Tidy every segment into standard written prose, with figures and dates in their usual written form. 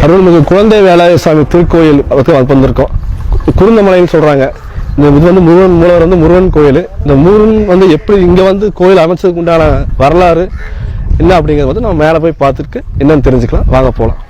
அருள்மிகு குழந்தை வேலாயுதசாமி திருக்கோயில் வந்திருக்கோம். குருந்தமலைன்னு சொல்றாங்க. இது வந்து முருகன் மூலவர் வந்து முருகன் கோயில். இந்த முருகன் வந்து எப்படி இங்க வந்து கோயில் அமைச்சதுக்கு உண்டான வரலாறு என்ன அப்படிங்கறது வந்து நம்ம மேல போய் பார்த்துட்டு என்னன்னு தெரிஞ்சுக்கலாம். வாங்க போலாம்.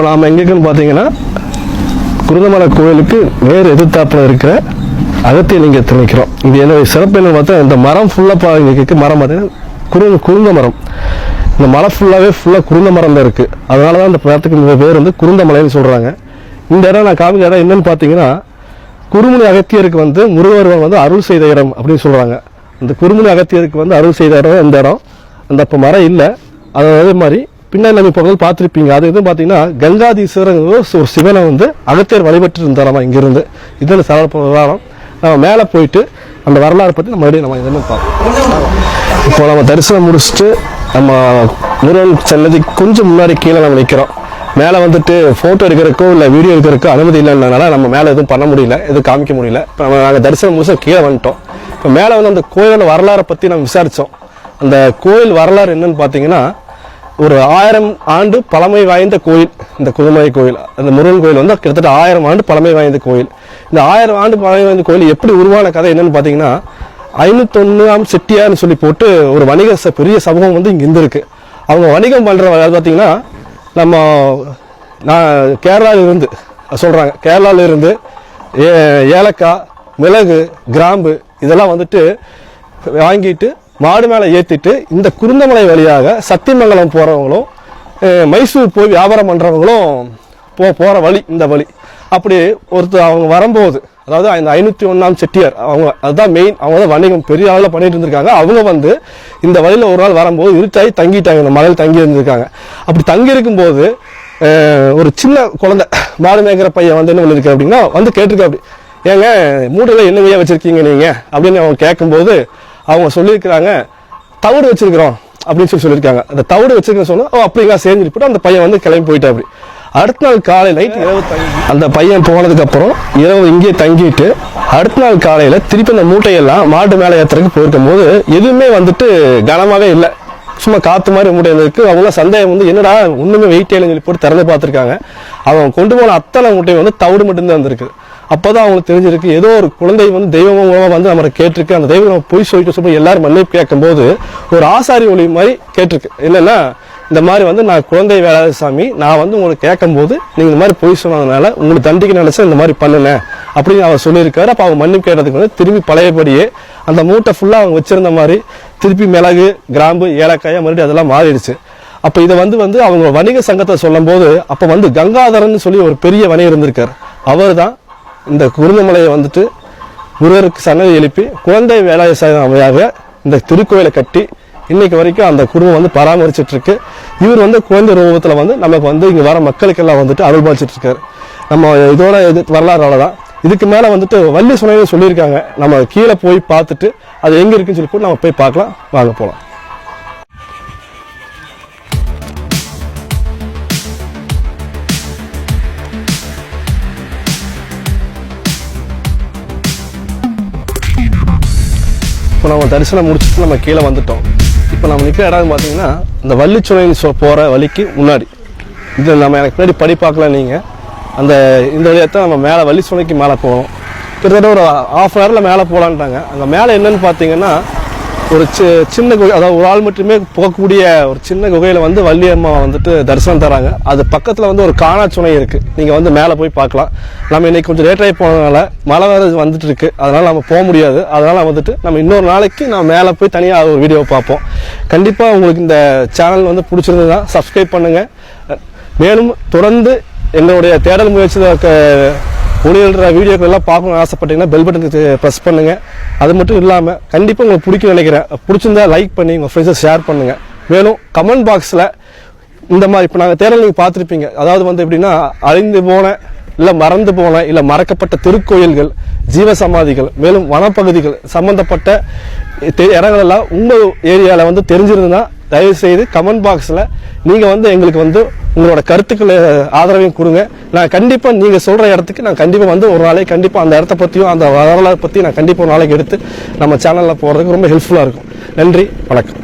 நாம் எங்கே இருக்குன்னு பார்த்தீங்கன்னா குருந்தமலை கோயிலுக்கு வேறு எதிர்த்தாப்பில் இருக்கிற அகத்திய லிங்கத்தை நிற்கிறோம். இங்கே என்ன சிறப்பு என்னன்னு பார்த்தா இந்த மரம் ஃபுல்லாக இங்கே இருக்க மரம் பார்த்தீங்கன்னா குருந்த மரம். இந்த மலை ஃபுல்லாக குருந்த மரம் தான் இருக்குது. அதனால தான் இந்த இடத்துக்கு இந்த பேர் வந்து குருந்தமலைன்னு சொல்கிறாங்க. இந்த இடம் நான் காமிக்கிற இடம் என்னன்னு பார்த்தீங்கன்னா குருமுனி அகத்தியருக்கு வந்து முருகர் வந்து அருள் செய்த இடம் அப்படின்னு சொல்கிறாங்க. இந்த குருமுனி அகத்தியருக்கு வந்து அருள் செய்த இடம் இந்த இடம். அந்த இப்போ மரம் இல்லை. அதே மாதிரி பின்னாடி நம்ம இப்போ பார்த்துருப்பீங்க. அது எதுவும் பார்த்தீங்கன்னா கங்காதீஸ்வரர் ஒரு சிவனை வந்து அகத்தியர் வழிபட்டு இருந்தாராமா இங்கிருந்து. இதில் சரளம் நம்ம மேலே போயிட்டு அந்த வரலாறு பற்றி நம்ம மறுபடியும் நம்ம இதெல்லாம் பார்ப்போம். இப்போ நம்ம தரிசனம் முடிச்சுட்டு நம்ம முருகன் சன்னதி கொஞ்சம் முன்னாடி கீழே நம்ம நிற்கிறோம். மேலே வந்துட்டு ஃபோட்டோ எடுக்கிறக்கோ இல்லை வீடியோ எடுக்கிறக்கோ அனுமதி இல்லைன்றனால நம்ம மேலே எதுவும் பண்ண முடியல, எதுவும் காமிக்க முடியல. இப்போ நாங்கள் தரிசனம் முடிச்சு கீழே வந்துட்டோம். இப்போ மேலே வந்து அந்த கோயிலோட வரலாறை பற்றி நம்ம விசாரித்தோம். அந்த கோயில் வரலாறு என்னன்னு பார்த்தீங்கன்னா ஒரு 1000 ஆண்டு பழமை வாய்ந்த கோயில் இந்த குருந்தமலை கோயில். அந்த முருகன் கோயில் வந்து கிட்டத்தட்ட 1000 ஆண்டு பழமை வாய்ந்த கோயில். இந்த 1000 ஆண்டு பழமை வாய்ந்த கோயில் எப்படி உருவான கதை என்னன்னு பார்த்தீங்கன்னா 501ஆம் செட்டியார்னு சொல்லி போட்டு ஒரு வணிக பெரிய சமூகம் வந்து இங்கே இருந்திருக்கு. அவங்க வணிகம் பண்ணுற பார்த்தீங்கன்னா நான் கேரளாவிலிருந்து சொல்கிறாங்க. கேரளாவிலிருந்து ஏலக்காய், மிளகு, கிராம்பு இதெல்லாம் வந்துட்டு வாங்கிட்டு மாடு மேலே ஏற்றிட்டு இந்த குருந்தமலை வழியாக சத்தியமங்கலம் போகிறவங்களும் மைசூர் போய் வியாபாரம் பண்ணுறவங்களும் போகிற வழி இந்த வழி. அப்படி அவங்க வரும்போது அதாவது இந்த 501ஆம் செட்டியார் அவங்க அதுதான் மெயின். அவங்க தான் வணிகம் பெரிய அளவில் பண்ணிட்டு இருந்திருக்காங்க. அவங்க வந்து இந்த வழியில் ஒரு நாள் வரும்போது இருட்டாகி தங்கிட்டாங்க. இந்த மலையில் தங்கி இருந்திருக்காங்க. அப்படி தங்கி இருக்கும்போது ஒரு சின்ன குழந்தை மாடு மேய்க்கிற பையன் வந்து என்ன பண்ணியிருக்காரு அப்படின்னா வந்து கேட்டிருக்கா அப்படி, ஏங்க மூட்டையில் என்னவையா வச்சுருக்கீங்க நீங்கள் அப்படின்னு அவங்க கேட்கும்போது அவங்க சொல்லியிருக்கிறாங்க தவிடு வச்சிருக்கிறோம் அப்படின்னு சொல்லியிருக்காங்க. அந்த தவிடு வச்சிருக்கேன்னு சொன்னால் அப்படிங்களா சேர்ந்துட்டு போட்டு அந்த பையன் வந்து கிளம்பி போயிட்டா. அப்படி அடுத்த நாள் காலை நைட் இரவு அந்த பையன் போனதுக்கப்புறம் இரவு இங்கே தங்கிட்டு அடுத்த நாள் காலையில் திருப்பி அந்த மூட்டையெல்லாம் மாட்டு மேலே ஏற்றுறதுக்கு போயிருக்கும் போது எதுவுமே வந்துட்டு கனமாகவே இல்லை, சும்மா காற்று மாதிரி மூட்டை இருந்திருக்கு. அவங்களாம் சந்தேகம் வந்து என்னடா ஒன்றுமே வெயிட் இல்லைன்னு சொல்லி போட்டு திறந்து பார்த்துருக்காங்க. அவங்க கொண்டு போன அத்தனை மூட்டையும் வந்து தவிடு மட்டும்தான் வந்திருக்கு. அப்போதான் அவங்களுக்கு தெரிஞ்சிருக்கு ஏதோ ஒரு குழந்தை வந்து தெய்வம் மூலமாக வந்து நம்மளை கேட்டிருக்கு. அந்த தெய்வம் நம்ம போய் சொல்லிட்டு சொல்லி எல்லாரும் மன்னிப்பு கேட்கும்போது ஒரு ஆசாரி ஒளி மாதிரி கேட்டிருக்கு. என்னன்னா இந்த மாதிரி வந்து நான் குழந்தை வேளாத சாமி, நான் வந்து உங்களுக்கு கேட்கும்போது நீங்கள் இந்த மாதிரி பொய் சொன்னதுனால உங்களுக்கு தண்டிக்க நினைச்சா இந்த மாதிரி பண்ணுனேன் அப்படின்னு அவர் சொல்லியிருக்காரு. அப்போ அவங்க மன்னிப்பு கேட்டதுக்கு வந்து திரும்பி பழையபடியே அந்த மூட்டை ஃபுல்லாக அவங்க வச்சிருந்த மாதிரி திருப்பி மிளகு, கிராம்பு, ஏலக்காயை மறுபடியும் அதெல்லாம் மாறிடுச்சு. அப்போ இதை வந்து அவங்க வணிக சங்கத்தை சொல்லும் போது அப்போ வந்து கங்காதரன் சொல்லி ஒரு பெரிய வணிகர் இருந்திருக்கார். அவர் தான் இந்த குருந்தமலையை வந்துட்டு முருகருக்கு சன்னதி எழுப்பி குழந்தை வேலாயுதமாக இந்த திருக்கோயிலை கட்டி இன்னைக்கு வரைக்கும் அந்த குடும்பம் வந்து பராமரிச்சுட்டு இருக்கு. இவர் வந்து குழந்தை ரூபத்தில் வந்து நமக்கு வந்து இங்கே வர மக்களுக்கெல்லாம் வந்துட்டு அருள்பாலிச்சிட்டு இருக்காரு. நம்ம இதோட வரலாறு அவ்வளோதான். இதுக்கு மேலே வந்துட்டு வள்ளி சுனைன்னு சொல்லியிருக்காங்க. நம்ம கீழே போய் பார்த்துட்டு அது எங்கே இருக்குன்னு சொல்லி போட்டு நம்ம போய் பார்க்கலாம். வாங்க போகலாம். இப்போ நம்ம தரிசனம் முடிச்சுட்டு நம்ம கீழே வந்துட்டோம். இப்போ நம்ம நிற்கிற இடம் பார்த்தீங்கன்னா இந்த வள்ளிச்சுனைன்னு போகிற வழிக்கு முன்னாடி இது நம்ம எனக்கு பின்னாடி படி பார்க்கலாம். நீங்கள் இந்த வழியாக தான் நம்ம மேலே வள்ளிச்சுனைக்கு மேலே போகணும். கிட்டத்தட்ட ஒரு ½ ஹவரில் மேலே போகலான்ட்டாங்க. அங்கே மேலே என்னென்னு பார்த்தீங்கன்னா ஒரு சின்ன குகை, அதாவது ஒரு ஆள் மட்டுமே போகக்கூடிய ஒரு சின்ன குகையில் வந்து வள்ளி அம்மா வந்துட்டு தரிசனம் தராங்க. அது பக்கத்தில் வந்து ஒரு காணாச்சுனை இருக்குது. நீங்கள் வந்து மேலே போய் பார்க்கலாம். நம்ம இன்றைக்கி கொஞ்சம் லேட்டாகி போனதுனால மழை வேறு வந்துட்டு இருக்குது, அதனால் நம்ம போக முடியாது. அதனால் வந்துட்டு நம்ம இன்னொரு நாளைக்கு நம்ம மேலே போய் தனியாக ஒரு வீடியோ பார்ப்போம். கண்டிப்பாக உங்களுக்கு இந்த சேனல் வந்து பிடிச்சிருந்ததுன்னா சப்ஸ்கிரைப் பண்ணுங்கள். மேலும் தொடர்ந்து எங்களுடைய தேடல் முயற்சி ஒளியிடுற வீடியோக்கள் எல்லாம் பார்க்கணும்னு ஆசைப்பட்டீங்கன்னா பெல் பட்டனுக்கு ப்ரெஸ் பண்ணுங்கள். அது மட்டும் இல்லாமல் கண்டிப்பாக உங்களுக்கு பிடிக்கும் நினைக்கிறேன். பிடிச்சிருந்தா லைக் பண்ணி உங்கள் ஃப்ரெண்ட்ஸை ஷேர் பண்ணுங்கள். மேலும் கமெண்ட் பாக்ஸில் இந்த மாதிரி இப்போ நாங்கள் தேடல் நீங்கள் பார்த்துருப்பீங்க. அதாவது வந்து எப்படின்னா அழிந்து போன இல்லை மறந்து போன இல்லை மறக்கப்பட்ட திருக்கோயில்கள், ஜீவசமாதிகள், மேலும் வனப்பகுதிகள் சம்மந்தப்பட்ட இடங்களெல்லாம் உங்கள் ஏரியாவில் வந்து தெரிஞ்சிருந்ததுன்னா தயவுசெய்து கமெண்ட் பாக்ஸில் நீங்கள் வந்து எங்களுக்கு வந்து உங்களோட கருத்துக்களை ஆதரவையும் கொடுங்க. நான் கண்டிப்பாக நீங்கள் சொல்கிற இடத்துக்கு நான் கண்டிப்பாக வந்து ஒரு நாளைக்கு கண்டிப்பாக அந்த இடத்த பற்றியும் அந்த வரலாறு பற்றி நான் கண்டிப்பாக ஒரு நாளைக்கு எடுத்து நம்ம சேனலில் போடுறதுக்கு ரொம்ப ஹெல்ப்ஃபுல்லாக இருக்கும். நன்றி, வணக்கம்.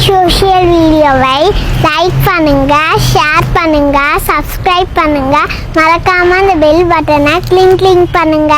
சோஷியல் வீடியோவை லைக் பண்ணுங்க, ஷேர் பண்ணுங்க, சப்ஸ்கிரைப் பண்ணுங்க, மறக்காம அந்த பெல் பட்டனை கிளிக் பண்ணுங்க.